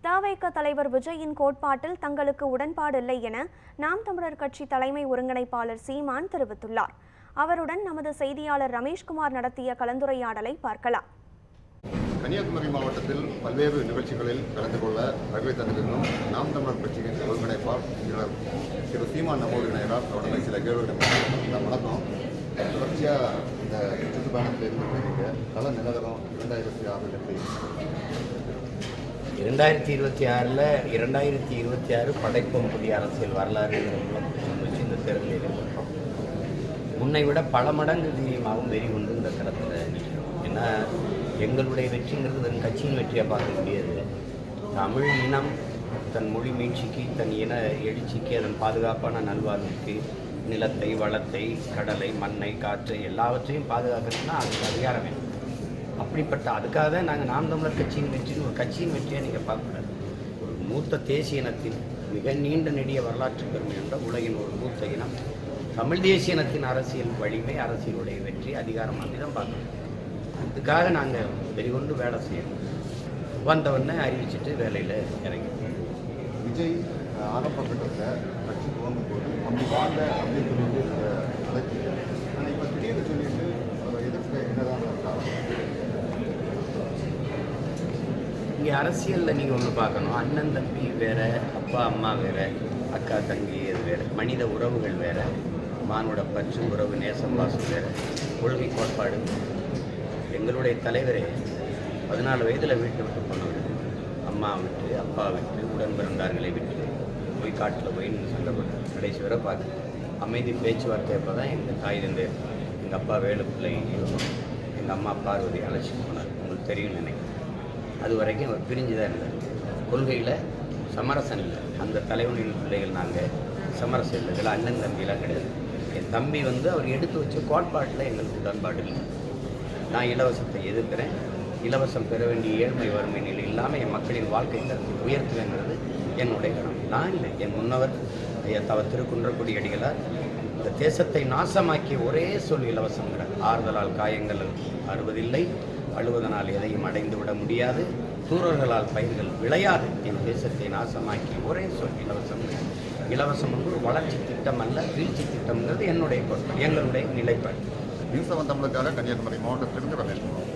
தவைக்க தலைவர் விஜயின் கோட்பாட்டில் தங்களுக்கு உடன்பாடு இல்லை என நாம் தமிழர் கட்சி தலைமை ஒருங்கிணைப்பாளர் சீமான் தெரிவித்துள்ளார். அவருடன் நமது செய்தியாளர் ரமேஷ்குமார் நடத்திய கலந்துரையாடலை பார்க்கலாம். கன்னியாகுமரி மாவட்டத்தில் பல்வேறு நிகழ்ச்சிகளில் கலந்து கொள்ள வருகை தந்திருந்தும் நாம் தமிழர் கட்சியின் ஒருங்கிணைப்பாளர் திரு சீமான் நம்மோடு இணைகிறார். அவருடன் சில கேள்விகள் வணக்கம். தொடர்ச்சியாக இந்த சுற்றுப்பயணத்தில் இருந்திருக்கீங்க. கள நிலவரம் 2026 2026 படைப்போம் புதிய அரசியல் வரலாறு வச்சு இந்த தேர்தலில் இருக்கிறோம். முன்னை விட பல மடங்கு தீவிரமாகவும் வெறி கொண்டு இந்த களத்தில் நிற்கிறோம். ஏன்னா எங்களுடைய வெற்றிங்கிறது வெறும் கட்சியின் வெற்றியாக பார்க்க முடியாது. தமிழ் இனம் தன் மொழி மீட்சிக்கு, தன் இன எழுச்சிக்கு, அதன் பாதுகாப்பான நல்வாழ்வுக்கு, நிலத்தை, வளத்தை, கடலை, மண்ணை, காற்றை எல்லாவற்றையும் பாதுகாக்கணும்னா அதுக்கு அதிகாரம் வேணும். அப்படிப்பட்ட அதுக்காக தான் நாங்கள் நாம் தமிழர் கட்சியின் வெற்றின்னு ஒரு கட்சியின் வெற்றியாக நீங்கள் பார்க்கக்கூடாது. ஒரு மூத்த தேசிய இனத்தின் மிக நீண்ட நெடிய வரலாற்று பெருமை என்ற உலகின் ஒரு மூத்த இனம் தமிழ் தேசிய இனத்தின் அரசியல் வலிமை, அரசியலுடைய வெற்றி, அதிகாரமாக தான் பார்க்கணும். அதுக்காக நாங்கள் வெறிகொண்டு வேலை செய்யணும். வந்தவொடனே அறிவிச்சுட்டு வேலையில் இறங்கி விஜய் ஆரம்பப்பட்ட கட்சி துவங்கும் போது அப்படி வாழ்ந்த அப்படின்னு சொல்லிட்டு அழைச்சி ஆனால் இப்போ திடீர்னு சொல்லிட்டு அதை எதிர்க்க என்னதான் இருக்காங்க. இங்கே அரசியலில் நீங்கள் ஒன்று பார்க்கணும். அண்ணன் தம்பி வேறு, அப்பா அம்மா வேறு, அக்கா தங்கி அது வேறு, மனித உறவுகள் வேறு, மானோட பற்று உறவு நேசம் வாசம் வேறு, கொள்கை கோட்பாடு. எங்களுடைய தலைவரே 14 வயதில் வீட்டை விட்டு போனவர். அம்மா விட்டு, அப்பா விட்டு, உடன் பிறந்தார்களை விட்டு போய் காட்டில் போய் சண்டை போட்டு கடைசி வரை பார்த்து அமைதி பேச்சுவார்த்தை. அப்போ தான் எங்கள் தாய் தந்தை, எங்கள் அப்பா வேலுப்பிள்ளை, எங்கள் அம்மா பார்வதி அழைச்சிட்டு போனார். உங்களுக்கு தெரியும் நினைக்கிறேன். அது வரைக்கும் அவர் பிரிஞ்சு தான் இருந்தார். கொள்கையில் சமரசம் இல்லை. அந்த தலைவனின் பிள்ளைகள் நாங்கள் சமரசம் இல்லை. இதில் அண்ணன் தம்பியெலாம் கிடையாது. என் தம்பி அவர் எடுத்து வச்ச கோட்பாட்டில் எங்களுக்கு உடன்பாடு இல்லை. நான் இலவசத்தை எதிர்க்கிறேன். இலவசம் பெற வேண்டிய ஏழ்மை வறுமை நிலை இல்லாமல் என் மக்களின் வாழ்க்கை தரத்தை உயர்த்துவேங்கிறது என்னுடைய கடமை. நான் இல்லை, என் முன்னவர் திருக்குன்றக்குடி அடிகளார் இந்த தேசத்தை நாசமாக்கிய ஒரே சொல் இலவசங்கிறார். ஆறுதலால் காயங்கள் அறுவதில்லை, அழுவதனால் எதையும் அடைந்து விட முடியாது, தூரர்களால் பயிர்கள் விளையாது. என் தேசத்தை நாசமாக்கி ஒரே சொல் இலவசம். இலவசம் ஒரு வளர்ச்சி திட்டம் அல்ல, வீழ்ச்சி திட்டம்ங்கிறது என்னுடைய கோட்பாடு, எங்களுடைய நிலைப்பாடு. நியூஸ் 7 தமிழுக்காக கன்னியாகுமரி மாவட்டத்திலிருந்து ரமேஷ்குமார்.